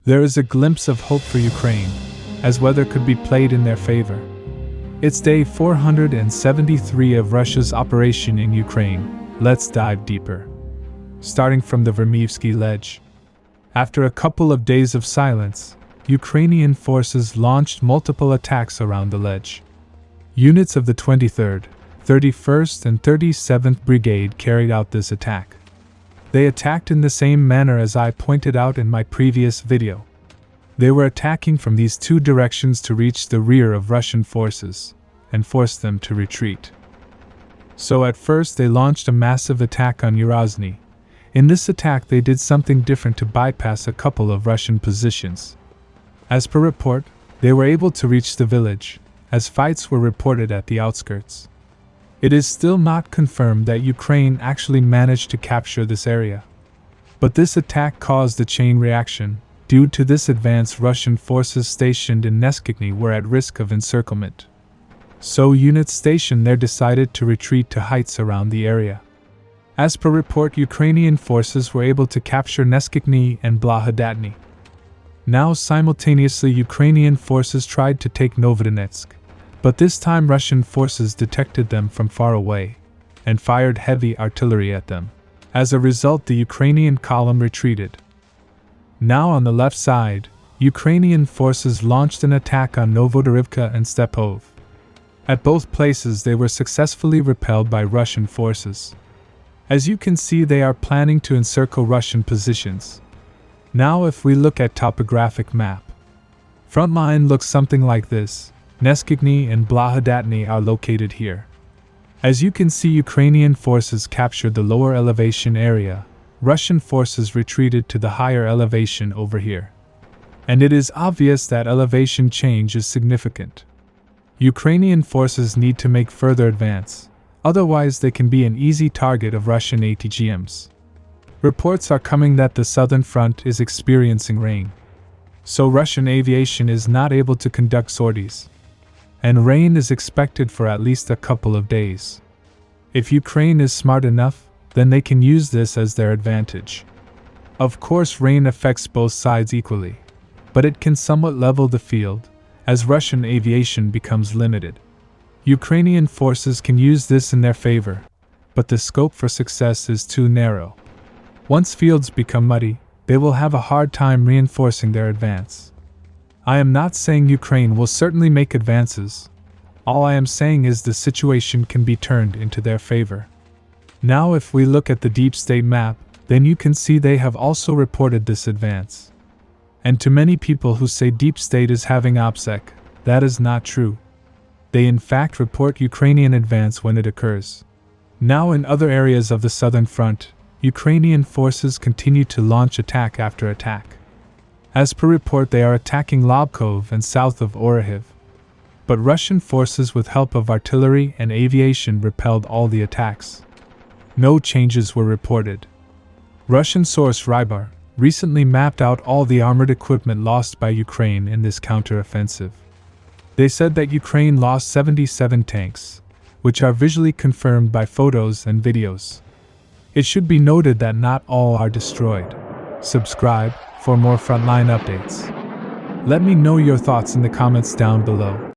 There is a glimpse of hope for Ukraine, as weather could be played in their favor. It's day 473 of Russia's operation in Ukraine. Let's dive deeper. Starting from the Vermievsky Ledge. After a couple of days of silence, Ukrainian forces launched multiple attacks around the ledge. Units of the 23rd, 31st and 37th Brigade carried out this attack. They attacked in the same manner as I pointed out in my previous video. They were attacking from these two directions to reach the rear of Russian forces and force them to retreat. So at first they launched a massive attack on Urozhny. In this attack they did something different to bypass a couple of Russian positions. As per report, they were able to reach the village, as fights were reported at the outskirts. It is still not confirmed that Ukraine actually managed to capture this area. But this attack caused a chain reaction. Due to this advance, Russian forces stationed in Neskikny were at risk of encirclement. So units stationed there decided to retreat to heights around the area. As per report, Ukrainian forces were able to capture Neskikny and Blahodatny. Now simultaneously Ukrainian forces tried to take Novodonetsk, but this time Russian forces detected them from far away and fired heavy artillery at them. As a result, the Ukrainian column retreated. Now on the left side, Ukrainian forces launched an attack on Novodorivka and Stepov. At both places they were successfully repelled by Russian forces. As you can see, they are planning to encircle Russian positions. Now if we look at topographic map, front line looks something like this. Neskikny and Blahodatny are located here. As you can see, Ukrainian forces captured the lower elevation area. Russian forces retreated to the higher elevation over here. And it is obvious that elevation change is significant. Ukrainian forces need to make further advance, otherwise they can be an easy target of Russian ATGMs. Reports are coming that the southern front is experiencing rain. So Russian aviation is not able to conduct sorties. And rain is expected for at least a couple of days. If Ukraine is smart enough, then they can use this as their advantage. Of course, rain affects both sides equally, but it can somewhat level the field, as Russian aviation becomes limited. Ukrainian forces can use this in their favor, but the scope for success is too narrow. Once fields become muddy, they will have a hard time reinforcing their advance. I am not saying Ukraine will certainly make advances. All I am saying is the situation can be turned into their favor. Now if we look at the deep state map, then you can see they have also reported this advance. And to many people who say deep state is having OPSEC, that is not true. They in fact report Ukrainian advance when it occurs. Now in other areas of the southern front, Ukrainian forces continue to launch attack after attack. As per report, they are attacking Lobkov and south of Orahiv. But Russian forces with help of artillery and aviation repelled all the attacks. No changes were reported. Russian source Rybar recently mapped out all the armored equipment lost by Ukraine in this counteroffensive. They said that Ukraine lost 77 tanks, which are visually confirmed by photos and videos. It should be noted that not all are destroyed. Subscribe for more frontline updates. Let me know your thoughts in the comments down below.